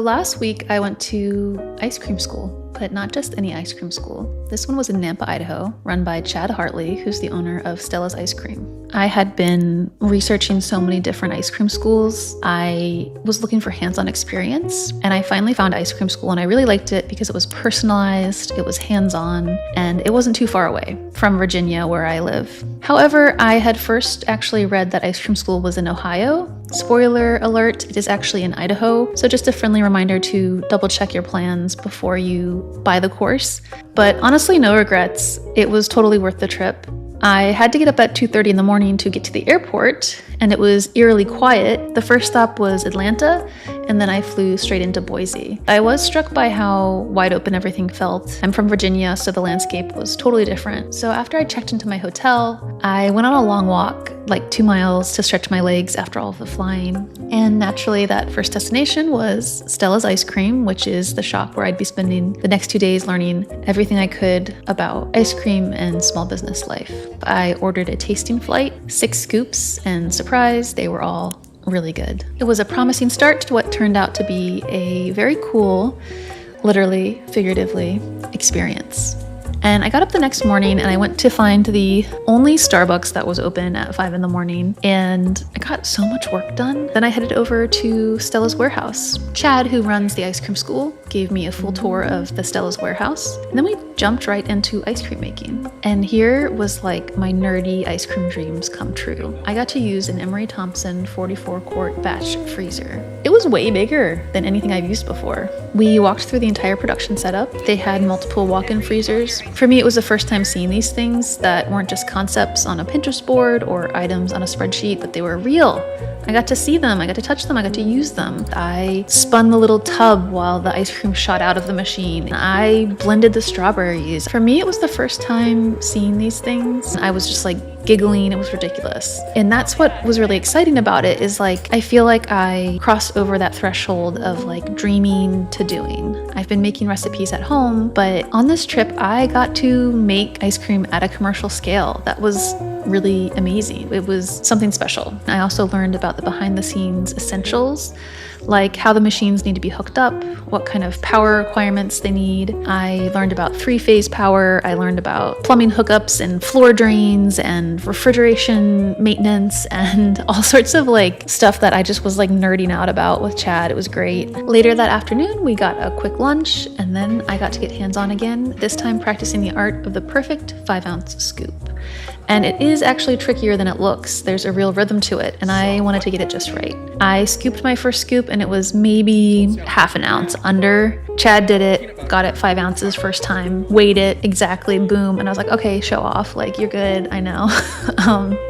last week I went to ice cream school, but not just any ice cream school. This one was in Nampa, Idaho, run by Chad Hartley, who's the owner of Stella's Ice Cream. I had been researching so many different ice cream schools. I was looking for hands-on experience, and I finally found ice cream school, and I really liked it because it was personalized, it was hands-on, and it wasn't too far away from Virginia, where I live. However, I had first actually read that ice cream school was in Ohio. Spoiler alert, it is actually in Idaho. So just a friendly reminder to double check your plans before you buy the course. But honestly, no regrets. It was totally worth the trip. I had to get up at 2:30 in the morning to get to the airport, and it was eerily quiet. The first stop was Atlanta, and then I flew straight into Boise. I was struck by how wide open everything felt. I'm from Virginia, so the landscape was totally different. So after I checked into my hotel, I went on a long walk, like 2 miles, to stretch my legs after all of the flying. And naturally, that first destination was Stella's Ice Cream, which is the shop where I'd be spending the next 2 days learning everything I could about ice cream and small business life. I ordered a tasting flight, 6 scoops, and surprise, they were all really good. It was a promising start to what turned out to be a very cool, literally, figuratively, experience. And I got up the next morning and I went to find the only Starbucks that was open at 5 in the morning, and I got so much work done. Then I headed over to Stella's warehouse. Chad, who runs the ice cream school, gave me a full tour of the Stella's warehouse, and then we jumped right into ice cream making. And here was like my nerdy ice cream dreams come true. I got to use an Emery Thompson 44-quart batch freezer. It was way bigger than anything I've used before. We walked through the entire production setup. They had multiple walk-in freezers. For me, it was the first time seeing these things that weren't just concepts on a Pinterest board or items on a spreadsheet, but they were real. I got to see them, I got to touch them, I got to use them. I spun the little tub while the ice cream shot out of the machine. I blended the strawberries. For me, it was the first time seeing these things. I was just like giggling, it was ridiculous. And that's what was really exciting about it, is like, I feel like I crossed over that threshold of like dreaming to doing. I've been making recipes at home, but on this trip, I got to make ice cream at a commercial scale. That was really amazing. It was something special. I also learned about the behind the scenes essentials, like how the machines need to be hooked up, what kind of power requirements they need. I learned about 3-phase power. I learned about plumbing hookups and floor drains and refrigeration maintenance and all sorts of like stuff that I just was like nerding out about with Chad. It was great. Later that afternoon, we got a quick lunch, and then I got to get hands-on again, this time practicing the art of the perfect 5-ounce scoop. And it is actually trickier than it looks. There's a real rhythm to it, and I wanted to get it just right. I scooped my first scoop, and it was maybe half an ounce under. Chad did it, got it 5 ounces first time, weighed it exactly, boom, and I was like, okay, show off, like, you're good, I know.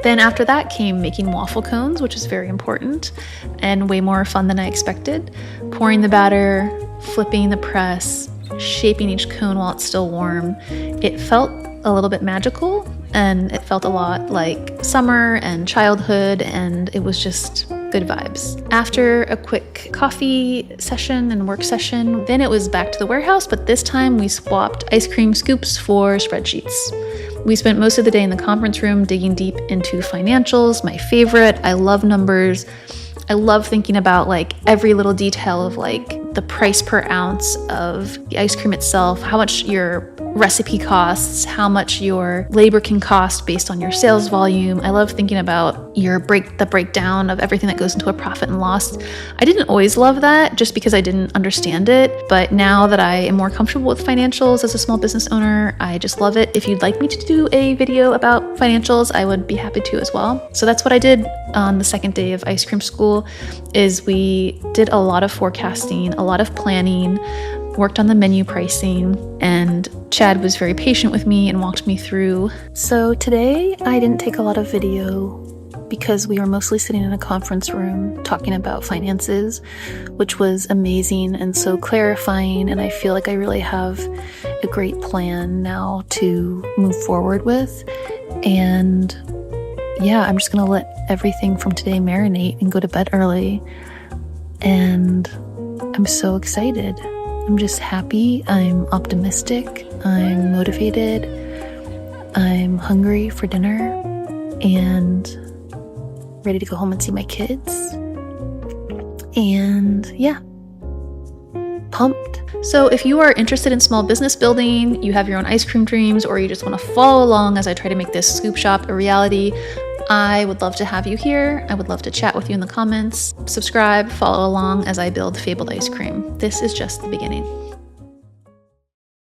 Then after that came making waffle cones, which is very important and way more fun than I expected. Pouring the batter, flipping the press, shaping each cone while it's still warm. It felt a little bit magical, and it felt a lot like summer and childhood, and it was just good vibes. After a quick coffee session and work session, then it was back to the warehouse, but this time we swapped ice cream scoops for spreadsheets. We spent most of the day in the conference room digging deep into financials, my favorite. I love numbers. I love thinking about like every little detail of like the price per ounce of the ice cream itself, how much your recipe costs, how much your labor can cost based on your sales volume. I love thinking about the breakdown of everything that goes into a profit and loss. I didn't always love that just because I didn't understand it, but now that I am more comfortable with financials as a small business owner, I just love it. If you'd like me to do a video about financials, I would be happy to as well. So that's what I did on the second day of ice cream school, is we did a lot of forecasting, a lot of planning, worked on the menu pricing, and Chad was very patient with me and walked me through. So today I didn't take a lot of video because we were mostly sitting in a conference room talking about finances, which was amazing and so clarifying, and I feel like I really have a great plan now to move forward with. And yeah, I'm just gonna let everything from today marinate and go to bed early, and I'm so excited. I'm just happy, I'm optimistic, I'm motivated, I'm hungry for dinner, and ready to go home and see my kids. And yeah, pumped. So if you are interested in small business building, you have your own ice cream dreams, or you just want to follow along as I try to make this scoop shop a reality, I would love to have you here. I would love to chat with you in the comments. Subscribe, follow along as I build Fabled Ice Cream. This is just the beginning.